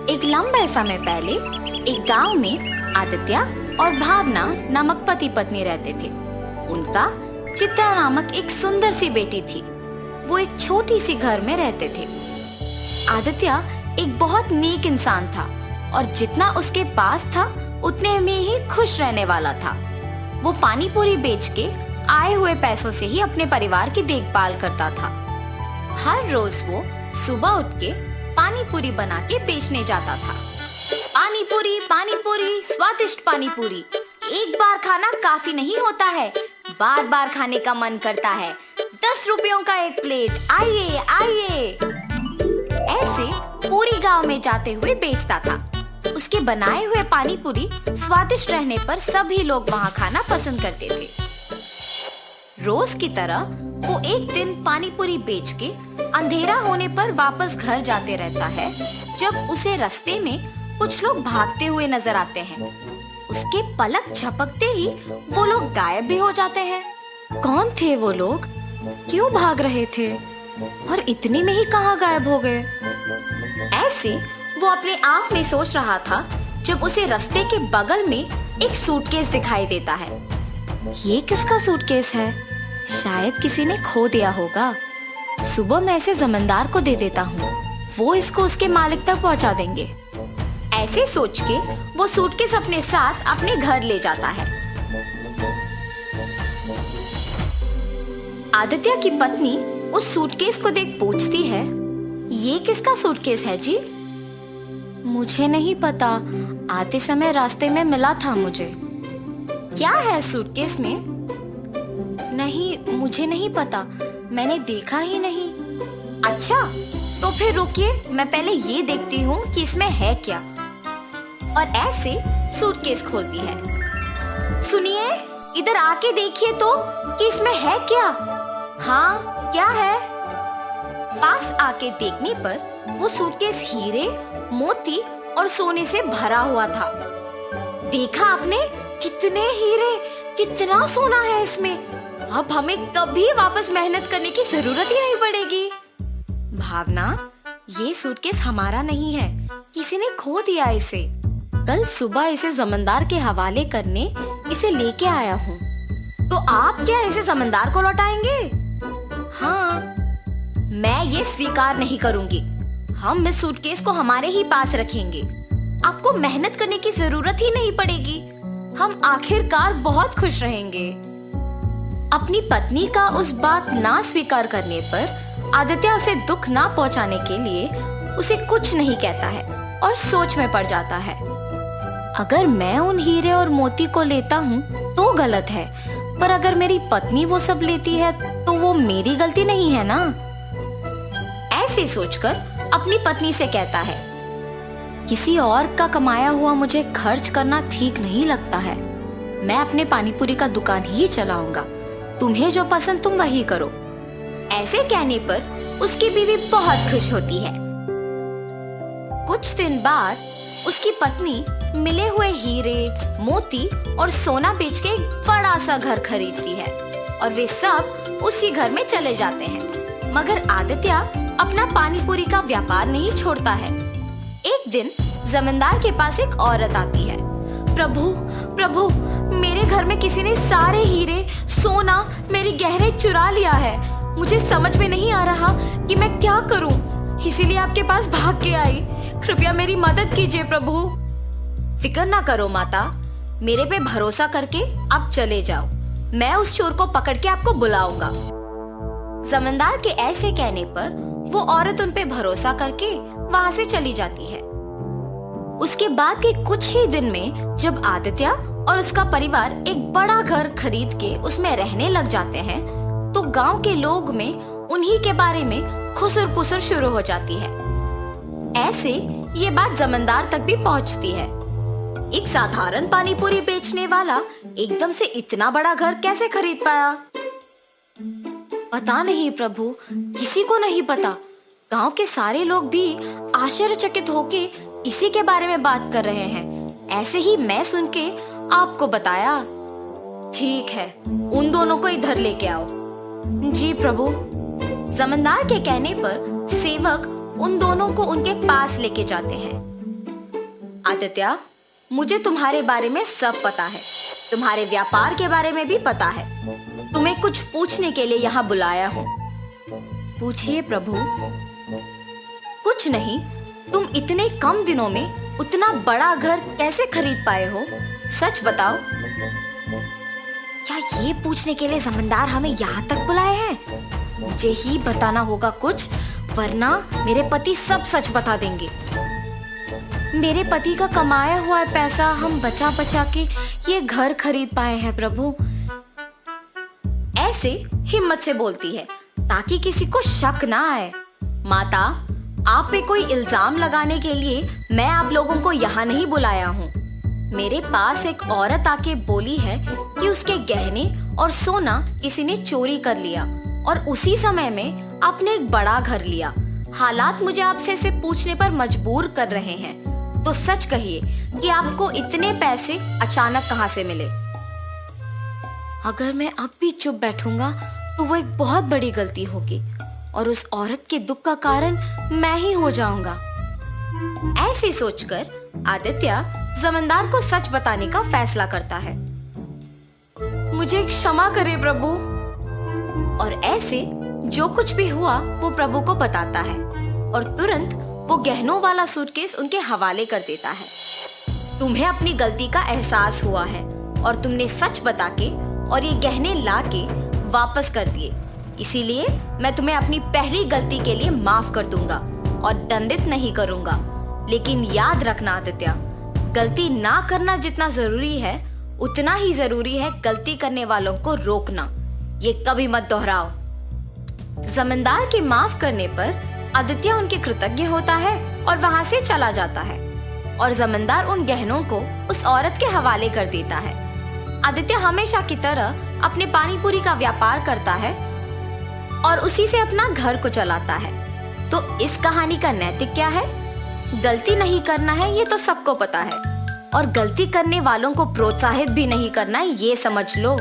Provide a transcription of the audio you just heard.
एक लंबे समय पहले एक गांव में आदित्य और भावना नामक पति पत्नी रहते थे। उनका चित्रा नामक एक सुंदर सी बेटी थी। वो एक छोटी सी घर में रहते थे। आदित्य एक बहुत नेक इंसान था और जितना उसके पास था उतने में ही खुश रहने वाला था। वो पानी पूरी बेच के आए हुए पैसों से ही अपने परिवार की देखभाल करता था। हर रोज वो सुबह उठ के पानी पूरी बना के बेचने जाता था। पानी पूरी स्वादिष्ट पानी पूरी, एक बार खाना काफी नहीं होता है, बार बार खाने का मन करता है। 10 रुपयों का एक प्लेट, आइए आइए। ऐसे पूरी गांव में जाते हुए बेचता था। उसके बनाए हुए पानी पूरी स्वादिष्ट रहने पर सभी लोग वहां खाना पसंद करते थे। रोज की तरह वो एक दिन पानी पूरी बेच के अंधेरा होने पर वापस घर जाते रहता है, जब उसे रास्ते में कुछ लोग भागते हुए नजर आते हैं। उसके पलक झपकते ही वो लोग गायब भी हो जाते हैं। कौन थे वो लोग? क्यों भाग रहे थे? और इतने में ही कहाँ गायब हो गए? ऐसे वो अपने आप में सोच रहा था जब उसे रास्ते के बगल में एक सूटकेस दिखाई देता है। ये किसका सूटकेस है? शायद किसी ने खो दिया होगा। सुबह मैं इसे जमींदार को दे देता हूँ, वो इसको उसके मालिक तक पहुँचा देंगे। ऐसे सोच के वो सूटकेस अपने साथ अपने घर ले जाता है। आदित्य की पत्नी उस सूटकेस को देख पूछती है, ये किसका सूटकेस है जी? मुझे नहीं पता, आते समय रास्ते में मिला था मुझे। क्या है सूटकेस में? नहीं, मुझे नहीं पता, मैंने देखा ही नहीं। अच्छा, तो फिर रुकिए, मैं पहले ये देखती हूँ कि इसमें है क्या। और ऐसे सूटकेस खोलती है। सुनिए, इधर आके देखिए तो कि इसमें है क्या। हाँ, क्या है? पास आके देखने पर वो सूटकेस हीरे, मोती और सोने से भरा हुआ था। देखा आपने? कितने हीरे, कितना सोना है इसमें। अब हमें कभी वापस मेहनत करने की जरूरत ही नहीं पड़ेगी। भावना, ये सूटकेस हमारा नहीं है, किसी ने खो दिया इसे। कल सुबह इसे जमींदार के हवाले करने इसे लेके आया हूँ। तो आप क्या इसे जमींदार को लौटाएंगे? हाँ, मैं ये स्वीकार नहीं करूंगी। हम इस सूटकेस को हमारे ही पास रखेंगे। आपको मेहनत करने की जरूरत ही नहीं पड़ेगी। हम आखिरकार बहुत खुश रहेंगे। अपनी पत्नी का उस बात ना स्वीकार करने पर आदित्य उसे दुख ना पहुंचाने के लिए उसे कुछ नहीं कहता है और सोच में पड़ जाता है। अगर मैं उन हीरे और मोती को लेता हूँ तो गलत है, पर अगर मेरी पत्नी वो सब लेती है तो वो मेरी गलती नहीं है ना। ऐसे सोचकर अपनी पत्नी से कहता है, किसी और का कमाया हुआ मुझे खर्च करना ठीक नहीं लगता है। मैं अपने पानीपुरी का दुकान ही चलाऊंगा। तुम्हें जो पसंद तुम वही करो। ऐसे कहने पर उसकी बीवी बहुत खुश होती है। कुछ दिन बाद उसकी पत्नी मिले हुए हीरे, मोती और सोना बेच के एक बड़ा सा घर खरीदती है और वे सब उसी घर में चले जाते हैं। मगर आदित्य अपना पानीपुरी का व्यापार नहीं छोड़ता है। एक दिन जमींदार के पास एक औरत आती है। प्रभु, प्रभु, मेरे घर में किसी ने सारे हीरे, सोना, मेरी गहने चुरा लिया है। मुझे समझ में नहीं आ रहा कि मैं क्या करूं, इसीलिए आपके पास भाग के आई। कृपया मेरी मदद कीजिए प्रभु। फिक्र ना करो माता, मेरे पे भरोसा करके आप चले जाओ। मैं उस चोर को पकड़ के आपको बुलाऊंगा। जमींदार के ऐसे कहने पर वो औरत उन पे भरोसा करके वहां से चली जाती है। उसके बाद के कुछ ही दिन में जब आदित्य और उसका परिवार एक बड़ा घर खरीद के उसमें रहने लग जाते हैं, तो गांव के लोग में उन्हीं के बारे में खुसर पुसर शुरू हो जाती है। ऐसे ये बात जमींदार तक भी पहुंचती है। एक साधारण पानीपुरी बेचने वाला एकदम से इतना बड़ा घर कैसे खरीद पाया? पता नहीं प्रभु, किसी को नहीं पता। गांव के सारे लोग भी आश्चर्यचकित होके इसी के बारे में बात कर रहे हैं। ऐसे ही मैं सुन के आपको बताया। ठीक है, उन दोनों को इधर लेके आओ। जी प्रभु। जमींदार के कहने पर सेवक उन दोनों को उनके पास लेके जाते हैं। आदित्य, मुझे तुम्हारे बारे में सब पता है, तुम्हारे व्यापार के बारे में भी पता है। तुम्हें कुछ पूछने के लिए यहाँ बुलाया हूँ। पूछिए प्रभु। कुछ नहीं, तुम इतने कम दिनों में उतना बड़ा घर कैसे खरीद पाए हो? सच बताओ। क्या ये पूछने के लिए जमींदार हमें यहाँ तक बुलाए हैं? मुझे ही बताना होगा कुछ, वरना मेरे पति सब सच बता देंगे। मेरे पति का कमाया हुआ पैसा हम बचा बचा के ये घर खरीद पाए हैं प्रभु। ऐसे हिम्मत से बोलती है ताकि किसी को शक ना आए। माता, आप पे कोई इल्जाम लगाने के लिए मैं आप लोगों को यहाँ नहीं बुलाया हूँ। मेरे पास एक औरत आके बोली है कि उसके गहने और सोना किसी ने चोरी कर लिया और उसी समय में आपने एक बड़ा घर लिया। हालात मुझे आपसे इसे पूछने पर मजबूर कर रहे हैं, तो सच कहिए कि आपको इतने पैसे अचानक कहाँ से मिले? अगर मैं अब भी चुप बैठूंगा तो वो एक बहुत बड़ी गलती होगी और उस औरत के दुख का कारण मैं ही हो जाऊंगा। ऐसे सोचकर आदित्य जमींदार को सच बताने का फैसला करता है। मुझे क्षमा करे प्रभु। और ऐसे जो कुछ भी हुआ वो प्रभु को बताता है और तुरंत वो गहनों वाला सूटकेस उनके हवाले कर देता है। तुम्हें अपनी गलती का एहसास हुआ है और तुमने सच बता के और ये गहने ला के वापस कर दिए, इसीलिए मैं तुम्हें अपनी पहली गलती के लिए माफ कर दूंगा और दंडित नहीं करूंगा। लेकिन याद रखना आदित्य, गलती ना करना जितना जरूरी है उतना ही जरूरी है गलती करने वालों को रोकना। ये कभी मत दोहराओ। जमींदार के माफ करने पर आदित्य उनके कृतज्ञ होता है और वहां से चला जाता है और जमींदार उन गहनों को उस औरत के हवाले कर देता है। आदित्य हमेशा की तरह अपने पानी पूरी का व्यापार करता है और उसी से अपना घर को चलाता है। तो इस कहानी का नैतिक क्या है? गलती नहीं करना है, ये तो सबको पता है, और गलती करने वालों को प्रोत्साहित भी नहीं करना है, ये समझ लो।